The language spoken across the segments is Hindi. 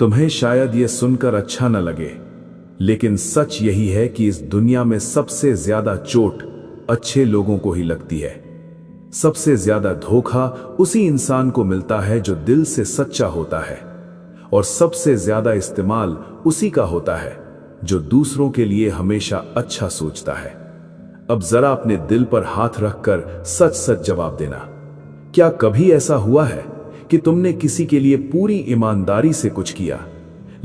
तुम्हें शायद ये सुनकर अच्छा न लगे, लेकिन सच यही है कि इस दुनिया में सबसे ज्यादा चोट अच्छे लोगों को ही लगती है। सबसे ज्यादा धोखा उसी इंसान को मिलता है जो दिल से सच्चा होता है, और सबसे ज्यादा इस्तेमाल उसी का होता है जो दूसरों के लिए हमेशा अच्छा सोचता है। अब जरा अपने दिल पर हाथ रखकर सच सच जवाब देना। क्या कभी ऐसा हुआ है कि तुमने किसी के लिए पूरी ईमानदारी से कुछ किया,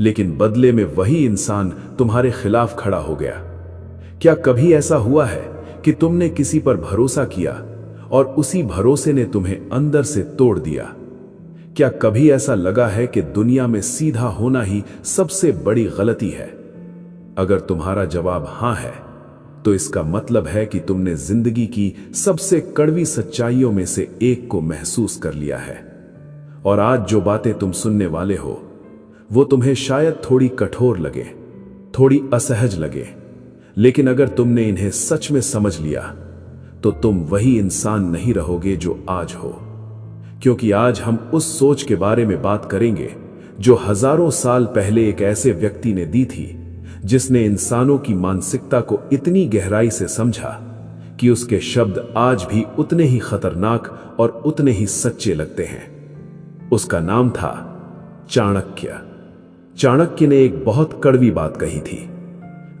लेकिन बदले में वही इंसान तुम्हारे खिलाफ खड़ा हो गया? क्या कभी ऐसा हुआ है कि तुमने किसी पर भरोसा किया और उसी भरोसे ने तुम्हें अंदर से तोड़ दिया? क्या कभी ऐसा लगा है कि दुनिया में सीधा होना ही सबसे बड़ी गलती है? अगर तुम्हारा जवाब हां है, तो इसका मतलब है कि तुमने जिंदगी की सबसे कड़वी सच्चाइयों में से एक को महसूस कर लिया है। और आज जो बातें तुम सुनने वाले हो, वो तुम्हें शायद थोड़ी कठोर लगे, थोड़ी असहज लगे, लेकिन अगर तुमने इन्हें सच में समझ लिया, तो तुम वही इंसान नहीं रहोगे जो आज हो। क्योंकि आज हम उस सोच के बारे में बात करेंगे जो हजारों साल पहले एक ऐसे व्यक्ति ने दी थी, जिसने इंसानों की मानसिकता को इतनी गहराई से समझा कि उसके शब्द आज भी उतने ही खतरनाक और उतने ही सच्चे लगते हैं। उसका नाम था चाणक्य। चाणक्य ने एक बहुत कड़वी बात कही थी,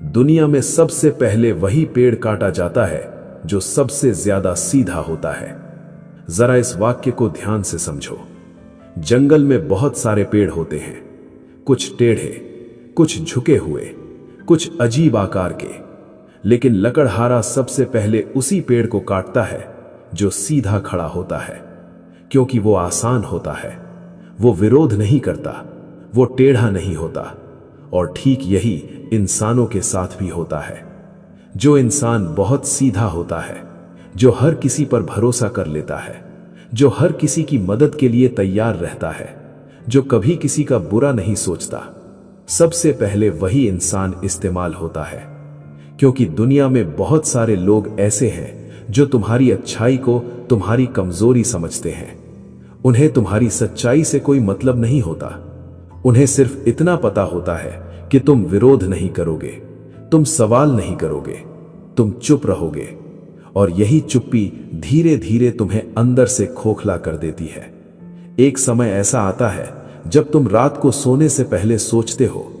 दुनिया में सबसे पहले वही पेड़ काटा जाता है जो सबसे ज्यादा सीधा होता है। जरा इस वाक्य को ध्यान से समझो। जंगल में बहुत सारे पेड़ होते हैं, कुछ टेढ़े, कुछ झुके हुए, कुछ अजीब आकार के, लेकिन लकड़हारा सबसे पहले उसी पेड़ को काटता है जो सीधा खड़ा होता है, क्योंकि वो आसान होता है, वो विरोध नहीं करता, वो टेढ़ा नहीं होता। और ठीक यही इंसानों के साथ भी होता है। जो इंसान बहुत सीधा होता है, जो हर किसी पर भरोसा कर लेता है, जो हर किसी की मदद के लिए तैयार रहता है, जो कभी किसी का बुरा नहीं सोचता, सबसे पहले वही इंसान इस्तेमाल होता है। क्योंकि दुनिया में बहुत सारे लोग ऐसे हैं जो तुम्हारी अच्छाई को तुम्हारी कमजोरी समझते हैं। उन्हें तुम्हारी सच्चाई से कोई मतलब नहीं होता। उन्हें सिर्फ इतना पता होता है कि तुम विरोध नहीं करोगे, तुम सवाल नहीं करोगे, तुम चुप रहोगे, और यही चुप्पी धीरे धीरे तुम्हें अंदर से खोखला कर देती है। एक समय ऐसा आता है जब तुम रात को सोने से पहले सोचते हो,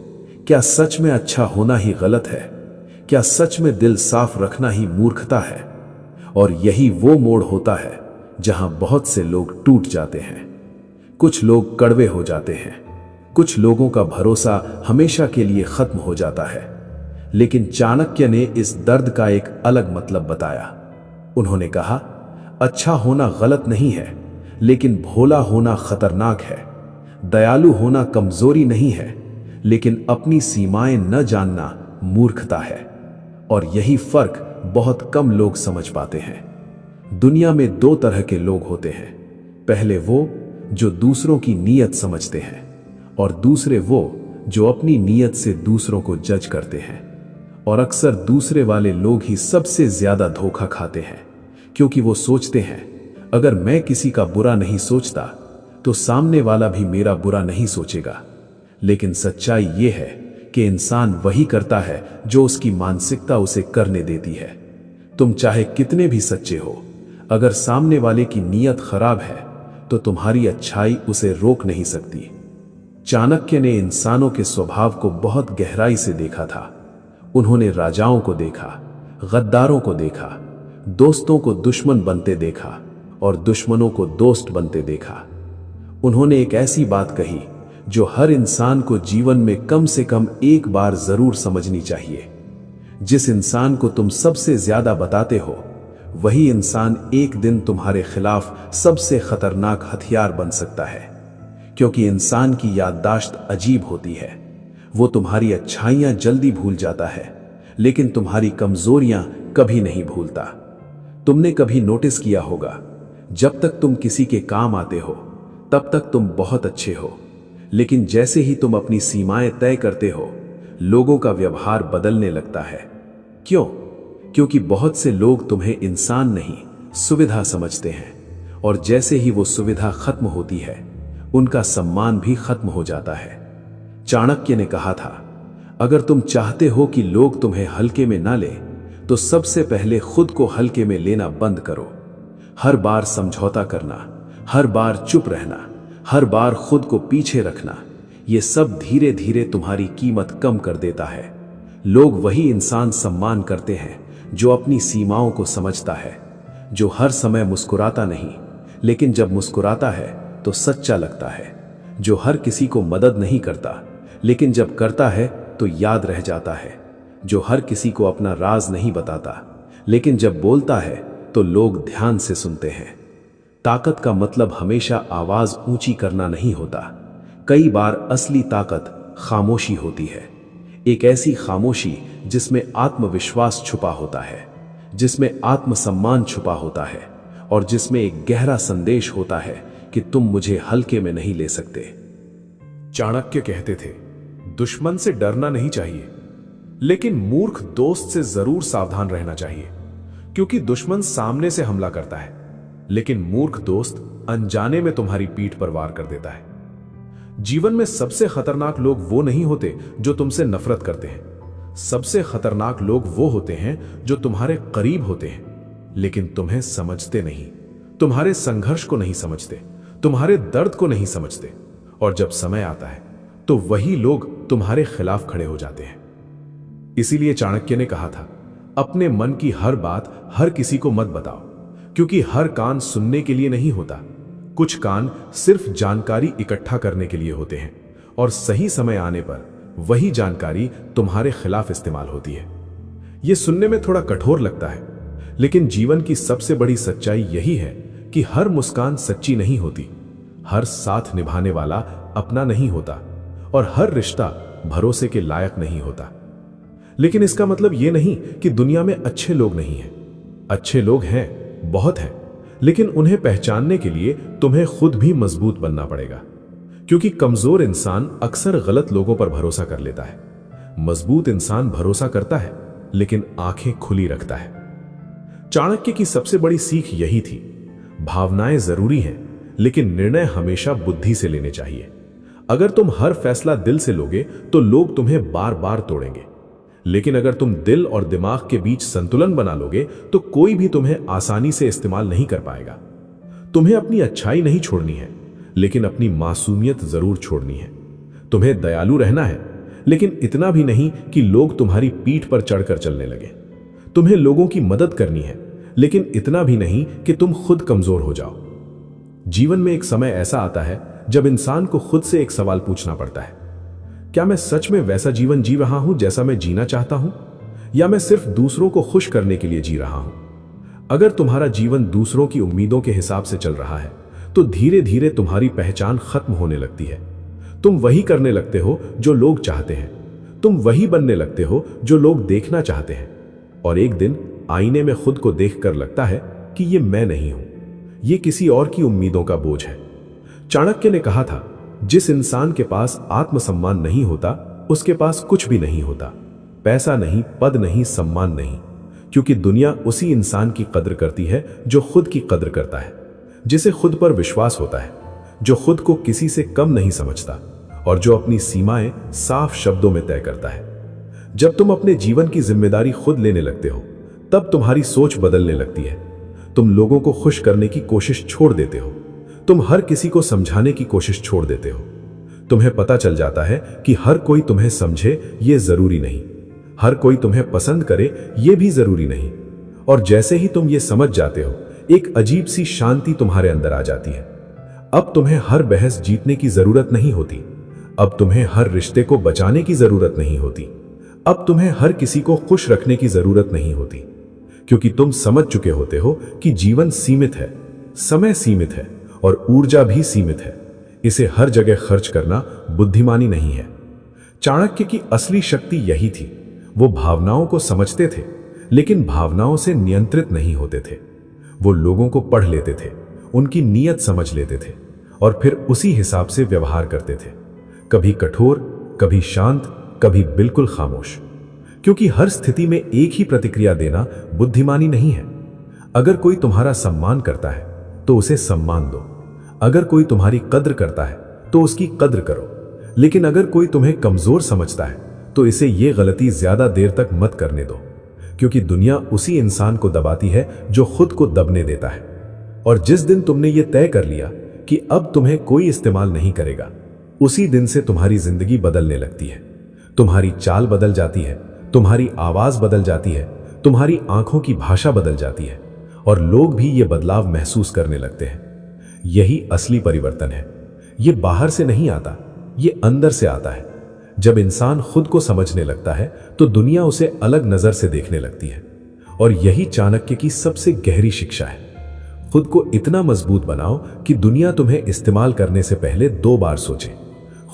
क्या सच में अच्छा होना ही गलत है? क्या सच में दिल साफ रखना ही मूर्खता है? और यही वो मोड़ होता है जहां बहुत से लोग टूट जाते हैं। कुछ लोग कड़वे हो जाते हैं, कुछ लोगों का भरोसा हमेशा के लिए खत्म हो जाता है। लेकिन चाणक्य ने इस दर्द का एक अलग मतलब बताया। उन्होंने कहा, अच्छा होना गलत नहीं है, लेकिन भोला होना खतरनाक है। दयालु होना कमजोरी नहीं है, लेकिन अपनी सीमाएं न जानना मूर्खता है। और यही फर्क बहुत कम लोग समझ पाते हैं। दुनिया में दो तरह के लोग होते हैं। पहले वो जो दूसरों की नीयत समझते हैं, और दूसरे वो जो अपनी नीयत से दूसरों को जज करते हैं। और अक्सर दूसरे वाले लोग ही सबसे ज्यादा धोखा खाते हैं, क्योंकि वो सोचते हैं अगर मैं किसी का बुरा नहीं सोचता तो सामने वाला भी मेरा बुरा नहीं सोचेगा। लेकिन सच्चाई ये है कि इंसान वही करता है जो उसकी मानसिकता उसे करने देती है। तुम चाहे कितने भी सच्चे हो, अगर सामने वाले की नीयत खराब है तो तुम्हारी अच्छाई उसे रोक नहीं सकती। चाणक्य ने इंसानों के स्वभाव को बहुत गहराई से देखा था। उन्होंने राजाओं को देखा, गद्दारों को देखा, दोस्तों को दुश्मन बनते देखा और दुश्मनों को दोस्त बनते देखा। उन्होंने एक ऐसी बात कही जो हर इंसान को जीवन में कम से कम एक बार जरूर समझनी चाहिए। जिस इंसान को तुम सबसे ज्यादा बताते हो, वही इंसान एक दिन तुम्हारे खिलाफ सबसे खतरनाक हथियार बन सकता है। क्योंकि इंसान की याददाश्त अजीब होती है। वो तुम्हारी अच्छाइयां जल्दी भूल जाता है, लेकिन तुम्हारी कमजोरियां कभी नहीं भूलता। तुमने कभी नोटिस किया होगा, जब तक तुम किसी के काम आते हो तब तक तुम बहुत अच्छे हो, लेकिन जैसे ही तुम अपनी सीमाएं तय करते हो, लोगों का व्यवहार बदलने लगता है। क्यों? क्योंकि बहुत से लोग तुम्हें इंसान नहीं, सुविधा समझते हैं, और जैसे ही वो सुविधा खत्म होती है, उनका सम्मान भी खत्म हो जाता है। चाणक्य ने कहा था, अगर तुम चाहते हो कि लोग तुम्हें हल्के में ना ले, तो सबसे पहले खुद को हल्के में लेना बंद करो। हर बार समझौता करना, हर बार चुप रहना, हर बार खुद को पीछे रखना, ये सब धीरे धीरे तुम्हारी कीमत कम कर देता है। लोग वही इंसान सम्मान करते हैं जो अपनी सीमाओं को समझता है, जो हर समय मुस्कुराता नहीं, लेकिन जब मुस्कुराता है तो सच्चा लगता है, जो हर किसी को मदद नहीं करता, लेकिन जब करता है तो याद रह जाता है, जो हर किसी को अपना राज नहीं बताता, लेकिन जब बोलता है तो लोग ध्यान से सुनते हैं। ताकत का मतलब हमेशा आवाज ऊंची करना नहीं होता। कई बार असली ताकत खामोशी होती है, एक ऐसी खामोशी जिसमें आत्मविश्वास छुपा होता है, जिसमें आत्मसम्मान छुपा होता है और जिसमें एक गहरा संदेश होता है कि तुम मुझे हल्के में नहीं ले सकते। चाणक्य कहते थे, दुश्मन से डरना नहीं चाहिए, लेकिन मूर्ख दोस्त से जरूर सावधान रहना चाहिए, क्योंकि दुश्मन सामने से हमला करता है, लेकिन मूर्ख दोस्त अनजाने में तुम्हारी पीठ पर वार कर देता है। जीवन में सबसे खतरनाक लोग वो नहीं होते जो तुमसे नफरत करते हैं। सबसे खतरनाक लोग वो होते हैं जो तुम्हारे करीब होते हैं, लेकिन तुम्हें समझते नहीं, तुम्हारे संघर्ष को नहीं समझते, तुम्हारे दर्द को नहीं समझते, और जब समय आता है तो वही लोग तुम्हारे खिलाफ खड़े हो जाते हैं। इसीलिए चाणक्य ने कहा था, अपने मन की हर बात हर किसी को मत बताओ, क्योंकि हर कान सुनने के लिए नहीं होता। कुछ कान सिर्फ जानकारी इकट्ठा करने के लिए होते हैं, और सही समय आने पर वही जानकारी तुम्हारे खिलाफ इस्तेमाल होती है। यह सुनने में थोड़ा कठोर लगता है, लेकिन जीवन की सबसे बड़ी सच्चाई यही है कि हर मुस्कान सच्ची नहीं होती, हर साथ निभाने वाला अपना नहीं होता, और हर रिश्ता भरोसे के लायक नहीं होता। लेकिन इसका मतलब यह नहीं कि दुनिया में अच्छे लोग नहीं हैं। अच्छे लोग हैं, बहुत हैं, लेकिन उन्हें पहचानने के लिए तुम्हें खुद भी मजबूत बनना पड़ेगा, क्योंकि कमजोर इंसान अक्सर गलत लोगों पर भरोसा कर लेता है। मजबूत इंसान भरोसा करता है, लेकिन आंखें खुली रखता है। चाणक्य की सबसे बड़ी सीख यही थी, भावनाएं जरूरी हैं, लेकिन निर्णय हमेशा बुद्धि से लेने चाहिए। अगर तुम हर फैसला दिल से लोगे तो लोग तुम्हें बार बार तोड़ेंगे, लेकिन अगर तुम दिल और दिमाग के बीच संतुलन बना लोगे तो कोई भी तुम्हें आसानी से इस्तेमाल नहीं कर पाएगा। तुम्हें अपनी अच्छाई नहीं छोड़नी है, लेकिन अपनी मासूमियत जरूर छोड़नी है। तुम्हें दयालु रहना है, लेकिन इतना भी नहीं कि लोग तुम्हारी पीठ पर चढ़कर चलने लगे। तुम्हें लोगों की मदद करनी है, लेकिन इतना भी नहीं कि तुम खुद कमजोर हो जाओ। जीवन में एक समय ऐसा आता है जब इंसान को खुद से एक सवाल पूछना पड़ता है, क्या मैं सच में वैसा जीवन जी रहा हूं जैसा मैं जीना चाहता हूं, या मैं सिर्फ दूसरों को खुश करने के लिए जी रहा हूं? अगर तुम्हारा जीवन दूसरों की उम्मीदों के हिसाब से चल रहा है तो धीरे धीरे तुम्हारी पहचान खत्म होने लगती है। तुम वही करने लगते हो जो लोग चाहते हैं, तुम वही बनने लगते हो जो लोग देखना चाहते हैं, और एक दिन आईने में खुद को देखकर लगता है कि ये मैं नहीं हूं, ये किसी और की उम्मीदों का बोझ है। चाणक्य ने कहा था, जिस इंसान के पास आत्मसम्मान नहीं होता उसके पास कुछ भी नहीं होता, पैसा नहीं, पद नहीं, सम्मान नहीं, क्योंकि दुनिया उसी इंसान की कद्र करती है जो खुद की कद्र करता है, जिसे खुद पर विश्वास होता है, जो खुद को किसी से कम नहीं समझता और जो अपनी सीमाएं साफ शब्दों में तय करता है। जब तुम अपने जीवन की जिम्मेदारी खुद लेने लगते हो तब तुम्हारी सोच बदलने लगती है। तुम लोगों को खुश करने की कोशिश छोड़ देते हो, तुम हर किसी को समझाने की कोशिश छोड़ देते हो। तुम्हें पता चल जाता है कि हर कोई तुम्हें समझे ये जरूरी नहीं, हर कोई तुम्हें पसंद करे ये भी जरूरी नहीं। और जैसे ही तुम ये समझ जाते हो, एक अजीब सी शांति तुम्हारे अंदर आ जाती है। अब तुम्हें हर बहस जीतने की जरूरत नहीं होती, अब तुम्हें हर रिश्ते को बचाने की जरूरत नहीं होती, अब तुम्हें हर किसी को खुश रखने की जरूरत नहीं होती, क्योंकि तुम समझ चुके होते हो कि जीवन सीमित है, समय सीमित है और ऊर्जा भी सीमित है। इसे हर जगह खर्च करना बुद्धिमानी नहीं है। चाणक्य की असली शक्ति यही थी, वो भावनाओं को समझते थे लेकिन भावनाओं से नियंत्रित नहीं होते थे। वो लोगों को पढ़ लेते थे, उनकी नीयत समझ लेते थे और फिर उसी हिसाब से व्यवहार करते थे, कभी कठोर, कभी शांत, कभी बिल्कुल खामोश। क्योंकि हर स्थिति में एक ही प्रतिक्रिया देना बुद्धिमानी नहीं है। अगर कोई तुम्हारा सम्मान करता है तो उसे सम्मान दो, अगर कोई तुम्हारी कद्र करता है तो उसकी कद्र करो, लेकिन अगर कोई तुम्हें कमजोर समझता है तो इसे ये गलती ज्यादा देर तक मत करने दो, क्योंकि दुनिया उसी इंसान को दबाती है जो खुद को दबने देता है। और जिस दिन तुमने ये तय कर लिया कि अब तुम्हें कोई इस्तेमाल नहीं करेगा, उसी दिन से तुम्हारी जिंदगी बदलने लगती है। तुम्हारी चाल बदल जाती है, तुम्हारी आवाज बदल जाती है, तुम्हारी आंखों की भाषा बदल जाती है, और लोग भी ये बदलाव महसूस करने लगते हैं। यही असली परिवर्तन है। ये बाहर से नहीं आता, ये अंदर से आता है। जब इंसान खुद को समझने लगता है तो दुनिया उसे अलग नजर से देखने लगती है। और यही चाणक्य की सबसे गहरी शिक्षा है। खुद को इतना मजबूत बनाओ कि दुनिया तुम्हें इस्तेमाल करने से पहले 2 बार सोचे।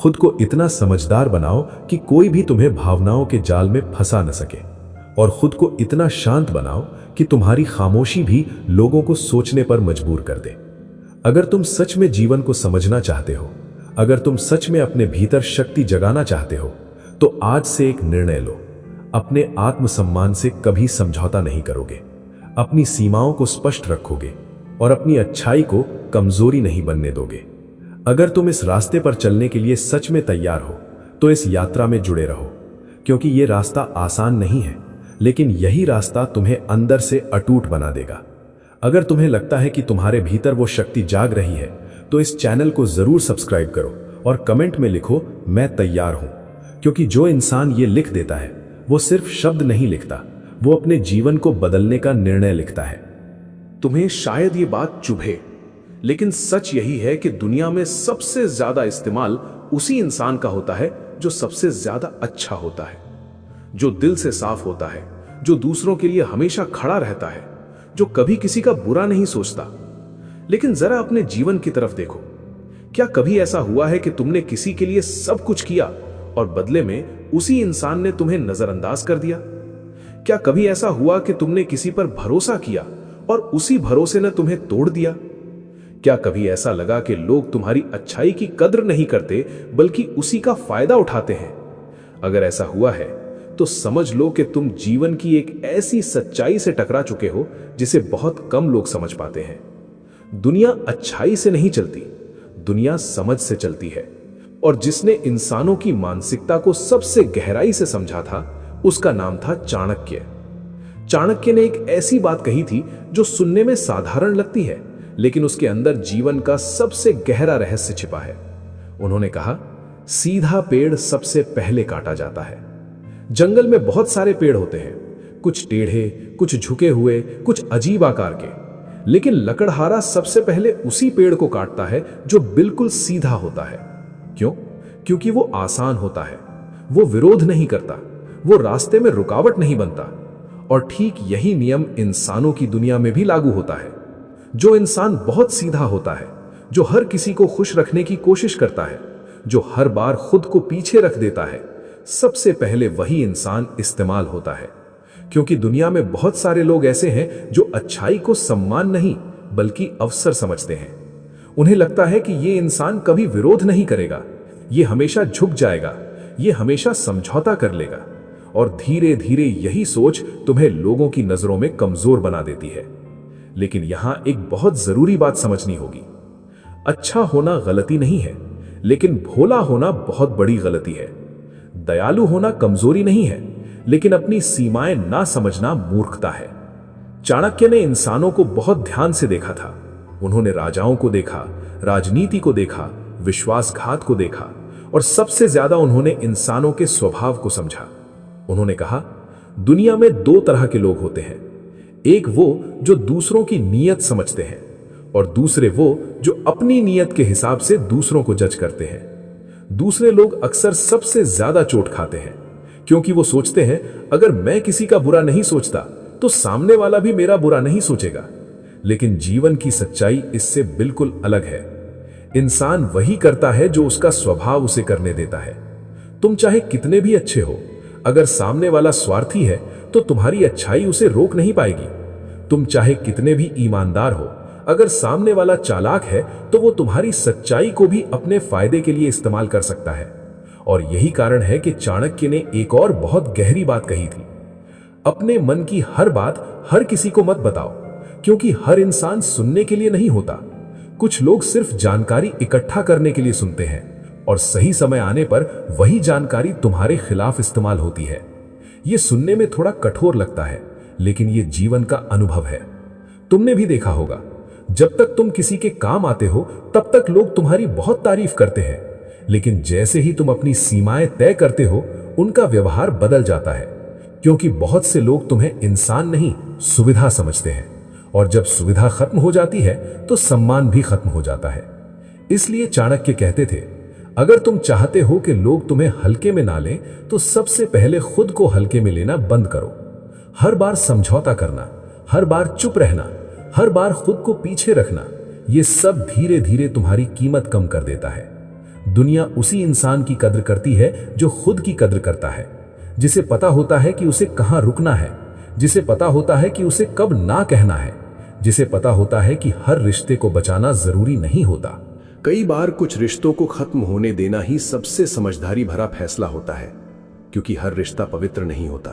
खुद को इतना समझदार बनाओ कि कोई भी तुम्हें भावनाओं के जाल में फंसा न सके। और खुद को इतना शांत बनाओ कि तुम्हारी खामोशी भी लोगों को सोचने पर मजबूर कर दे। अगर तुम सच में जीवन को समझना चाहते हो, अगर तुम सच में अपने भीतर शक्ति जगाना चाहते हो, तो आज से एक निर्णय लो। अपने आत्मसम्मान से कभी समझौता नहीं करोगे, अपनी सीमाओं को स्पष्ट रखोगे और अपनी अच्छाई को कमजोरी नहीं बनने दोगे। अगर तुम इस रास्ते पर चलने के लिए सच में तैयार हो तो इस यात्रा में जुड़े रहो, क्योंकि ये रास्ता आसान नहीं है, लेकिन यही रास्ता तुम्हें अंदर से अटूट बना देगा। अगर तुम्हें लगता है कि तुम्हारे भीतर वो शक्ति जाग रही है तो इस चैनल को जरूर सब्सक्राइब करो और कमेंट में लिखो, मैं तैयार हूं। क्योंकि जो इंसान ये लिख देता है वो सिर्फ शब्द नहीं लिखता, वो अपने जीवन को बदलने का निर्णय लिखता है। तुम्हें शायद ये बात चुभे, लेकिन सच यही है कि दुनिया में सबसे ज्यादा इस्तेमाल उसी इंसान का होता है जो सबसे ज्यादा अच्छा होता है, जो दिल से साफ होता है, जो दूसरों के लिए हमेशा खड़ा रहता है, जो कभी किसी का बुरा नहीं सोचता। लेकिन जरा अपने जीवन की तरफ देखो। क्या कभी ऐसा हुआ है कि तुमने किसी के लिए सब कुछ किया और बदले में उसी इंसान ने तुम्हें नजरअंदाज कर दिया? क्या कभी ऐसा हुआ कि तुमने किसी पर भरोसा किया और उसी भरोसे ने तुम्हें तोड़ दिया? क्या कभी ऐसा लगा कि लोग तुम्हारी अच्छाई की कद्र नहीं करते बल्कि उसी का फायदा उठाते हैं? अगर ऐसा हुआ है तो समझ लो कि तुम जीवन की एक ऐसी सच्चाई से टकरा चुके हो जिसे बहुत कम लोग समझ पाते हैं। दुनिया अच्छाई से नहीं चलती, दुनिया समझ से चलती है। और जिसने इंसानों की मानसिकता को सबसे गहराई से समझा था, उसका नाम था चाणक्य। चाणक्य ने एक ऐसी बात कही थी जो सुनने में साधारण लगती है, लेकिन उसके अंदर जीवन का सबसे गहरा रहस्य छिपा है। उन्होंने कहा, सीधा पेड़ सबसे पहले काटा जाता है। जंगल में बहुत सारे पेड़ होते हैं, कुछ टेढ़े, कुछ झुके हुए, कुछ अजीब आकार के, लेकिन लकड़हारा सबसे पहले उसी पेड़ को काटता है जो बिल्कुल सीधा होता है। क्यों? क्योंकि वो आसान होता है, वो विरोध नहीं करता, वो रास्ते में रुकावट नहीं बनता। और ठीक यही नियम इंसानों की दुनिया में भी लागू होता है। जो इंसान बहुत सीधा होता है, जो हर किसी को खुश रखने की कोशिश करता है, जो हर बार खुद को पीछे रख देता है, सबसे पहले वही इंसान इस्तेमाल होता है। क्योंकि दुनिया में बहुत सारे लोग ऐसे हैं जो अच्छाई को सम्मान नहीं बल्कि अवसर समझते हैं। उन्हें लगता है कि ये इंसान कभी विरोध नहीं करेगा, ये हमेशा झुक जाएगा, ये हमेशा समझौता कर लेगा। और धीरे धीरे यही सोच तुम्हें लोगों की नजरों में कमजोर बना देती है। लेकिन यहां एक बहुत जरूरी बात समझनी होगी। अच्छा होना गलती नहीं है, लेकिन भोला होना बहुत बड़ी गलती है। दयालु होना कमजोरी नहीं है, लेकिन अपनी सीमाएं ना समझना मूर्खता है। चाणक्य ने इंसानों को बहुत ध्यान से देखा था। उन्होंने राजाओं को देखा, राजनीति को देखा, विश्वासघात को देखा, और सबसे ज्यादा उन्होंने इंसानों के स्वभाव को समझा। उन्होंने कहा, दुनिया में 2 तरह के लोग होते हैं। एक वो जो दूसरों की नीयत समझते हैं, और दूसरे वो जो अपनी नीयत के हिसाब से दूसरों को जज करते हैं। दूसरे लोग अक्सर सबसे ज्यादा चोट खाते हैं, क्योंकि वो सोचते हैं अगर मैं किसी का बुरा नहीं सोचता तो सामने वाला भी मेरा बुरा नहीं सोचेगा। लेकिन जीवन की सच्चाई इससे बिल्कुल अलग है। इंसान वही करता है जो उसका स्वभाव उसे करने देता है। तुम चाहे कितने भी अच्छे हो, अगर सामने वाला स्वार्थी है तो तुम्हारी अच्छाई उसे रोक नहीं पाएगी। तुम चाहे कितने भी ईमानदार हो, अगर सामने वाला चालाक है तो वो तुम्हारी सच्चाई को भी अपने फायदे के लिए इस्तेमाल कर सकता है। और यही कारण है कि चाणक्य ने एक और बहुत गहरी बात कही थी, अपने मन की हर बात हर किसी को मत बताओ, क्योंकि हर इंसान सुनने के लिए नहीं होता। कुछ लोग सिर्फ जानकारी इकट्ठा करने के लिए सुनते हैं, और सही समय आने पर वही जानकारी तुम्हारे खिलाफ इस्तेमाल होती है। यह सुनने में थोड़ा कठोर लगता है, लेकिन यह जीवन का अनुभव है। तुमने भी देखा होगा, जब तक तुम किसी के काम आते हो तब तक लोग तुम्हारी बहुत तारीफ करते हैं, लेकिन जैसे ही तुम अपनी सीमाएं तय करते हो उनका व्यवहार बदल जाता है, क्योंकि बहुत से लोग तुम्हें इंसान नहीं सुविधा समझते हैं, और जब सुविधा खत्म हो जाती है तो सम्मान भी खत्म हो जाता है। इसलिए चाणक्य कहते थे, अगर तुम चाहते हो कि लोग तुम्हें हल्के में ना लें तो सबसे पहले खुद को हल्के में लेना बंद करो। हर बार समझौता करना, हर बार चुप रहना, हर बार खुद को पीछे रखना, यह सब धीरे धीरे तुम्हारी कीमत कम कर देता है। दुनिया उसी इंसान की कद्र करती है जो खुद की कद्र करता है, जिसे पता होता है कि उसे कहां रुकना है, जिसे पता होता है कि उसे कब ना कहना है, जिसे पता होता है कि हर रिश्ते को बचाना जरूरी नहीं होता। कई बार कुछ रिश्तों को खत्म होने देना ही सबसे समझदारी भरा फैसला होता है, क्योंकि हर रिश्ता पवित्र नहीं होता।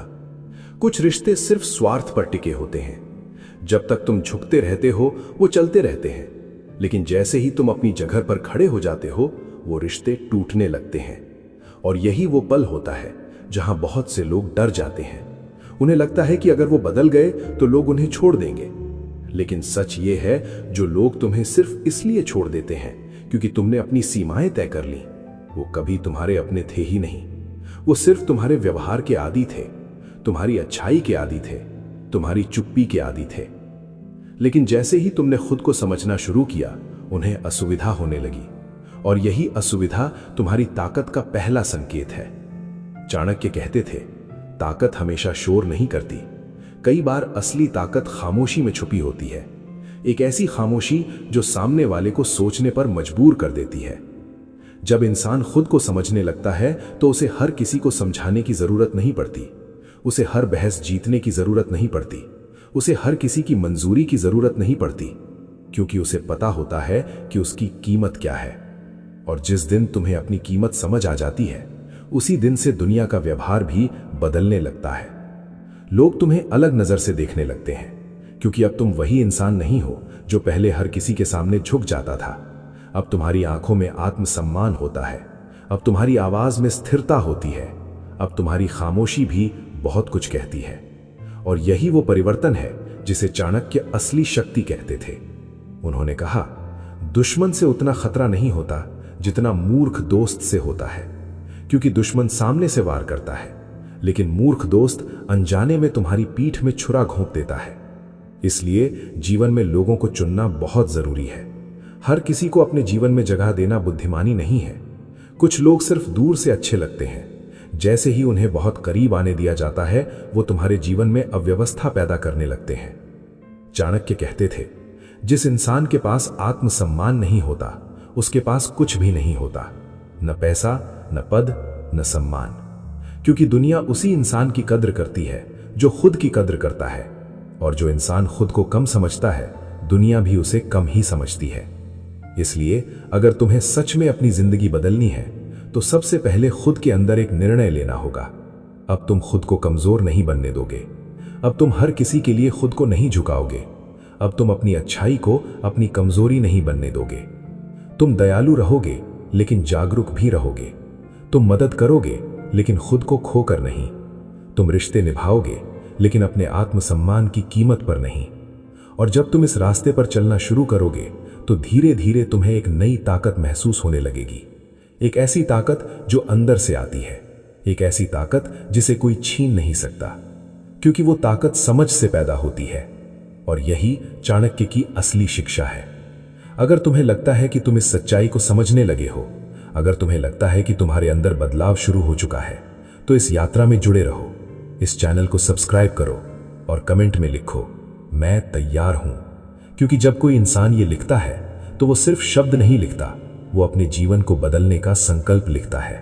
कुछ रिश्ते सिर्फ स्वार्थ पर टिके होते हैं। जब तक तुम झुकते रहते हो वो चलते रहते हैं, लेकिन जैसे ही तुम अपनी जगह पर खड़े हो जाते हो वो रिश्ते टूटने लगते हैं। और यही वो पल होता है जहां बहुत से लोग डर जाते हैं। उन्हें लगता है कि अगर वो बदल गए तो लोग उन्हें छोड़ देंगे, लेकिन सच ये है, जो लोग तुम्हें सिर्फ इसलिए छोड़ देते हैं क्योंकि तुमने अपनी सीमाएं तय कर ली, वो कभी तुम्हारे अपने थे ही नहीं। वो सिर्फ तुम्हारे व्यवहार के आदी थे, तुम्हारी अच्छाई के आदी थे, तुम्हारी चुप्पी के आदी थे। लेकिन जैसे ही तुमने खुद को समझना शुरू किया, उन्हें असुविधा होने लगी, और यही असुविधा तुम्हारी ताकत का पहला संकेत है। चाणक्य कहते थे, ताकत हमेशा शोर नहीं करती, कई बार असली ताकत खामोशी में छुपी होती है। एक ऐसी खामोशी जो सामने वाले को सोचने पर मजबूर कर देती है। जब इंसान खुद को समझने लगता है तो उसे हर किसी को समझाने की जरूरत नहीं पड़ती, उसे हर बहस जीतने की जरूरत नहीं पड़ती, उसे हर किसी की मंजूरी की जरूरत नहीं पड़ती, क्योंकि उसे पता होता है कि उसकी कीमत क्या है। और जिस दिन तुम्हें अपनी कीमत समझ आ जाती है, उसी दिन से दुनिया का व्यवहार भी बदलने लगता है। लोग तुम्हें अलग नजर से देखने लगते हैं, क्योंकि अब तुम वही इंसान नहीं हो जो पहले हर किसी के सामने झुक जाता था। अब तुम्हारी आंखों में आत्मसम्मान होता है, अब तुम्हारी आवाज में स्थिरता होती है, अब तुम्हारी खामोशी भी बहुत कुछ कहती है। और यही वो परिवर्तन है जिसे चाणक्य असली शक्ति कहते थे। उन्होंने कहा, दुश्मन से उतना खतरा नहीं होता जितना मूर्ख दोस्त से होता है, क्योंकि दुश्मन सामने से वार करता है, लेकिन मूर्ख दोस्त अनजाने में तुम्हारी पीठ में छुरा घोंप देता है। इसलिए जीवन में लोगों को चुनना बहुत जरूरी है। हर किसी को अपने जीवन में जगह देना बुद्धिमानी नहीं है। कुछ लोग सिर्फ दूर से अच्छे लगते हैं, जैसे ही उन्हें बहुत करीब आने दिया जाता है वो तुम्हारे जीवन में अव्यवस्था पैदा करने लगते हैं। चाणक्य कहते थे, जिस इंसान के पास आत्मसम्मान नहीं होता उसके पास कुछ भी नहीं होता, न पैसा, न पद, न सम्मान, क्योंकि दुनिया उसी इंसान की कद्र करती है जो खुद की कद्र करता है, और जो इंसान खुद को कम समझता है दुनिया भी उसे कम ही समझती है। इसलिए अगर तुम्हें सच में अपनी जिंदगी बदलनी है तो सबसे पहले खुद के अंदर एक निर्णय लेना होगा। अब तुम खुद को कमजोर नहीं बनने दोगे, अब तुम हर किसी के लिए खुद को नहीं झुकाओगे, अब तुम अपनी अच्छाई को अपनी कमजोरी नहीं बनने दोगे। तुम दयालु रहोगे लेकिन जागरूक भी रहोगे, तुम मदद करोगे लेकिन खुद को खोकर नहीं, तुम रिश्ते निभाओगे लेकिन अपने आत्मसम्मान की कीमत पर नहीं। और जब तुम इस रास्ते पर चलना शुरू करोगे तो धीरे धीरे तुम्हें एक नई ताकत महसूस होने लगेगी, एक ऐसी ताकत जो अंदर से आती है, एक ऐसी ताकत जिसे कोई छीन नहीं सकता, क्योंकि वो ताकत समझ से पैदा होती है। और यही चाणक्य की असली शिक्षा है। अगर तुम्हें लगता है कि तुम इस सच्चाई को समझने लगे हो, अगर तुम्हें लगता है कि तुम्हारे अंदर बदलाव शुरू हो चुका है, तो इस यात्रा में जुड़े रहो। इस चैनल को सब्सक्राइब करो और कमेंट में लिखो, मैं तैयार हूं। क्योंकि जब कोई इंसान ये लिखता है तो वो सिर्फ शब्द नहीं लिखता, वो अपने जीवन को बदलने का संकल्प लिखता है।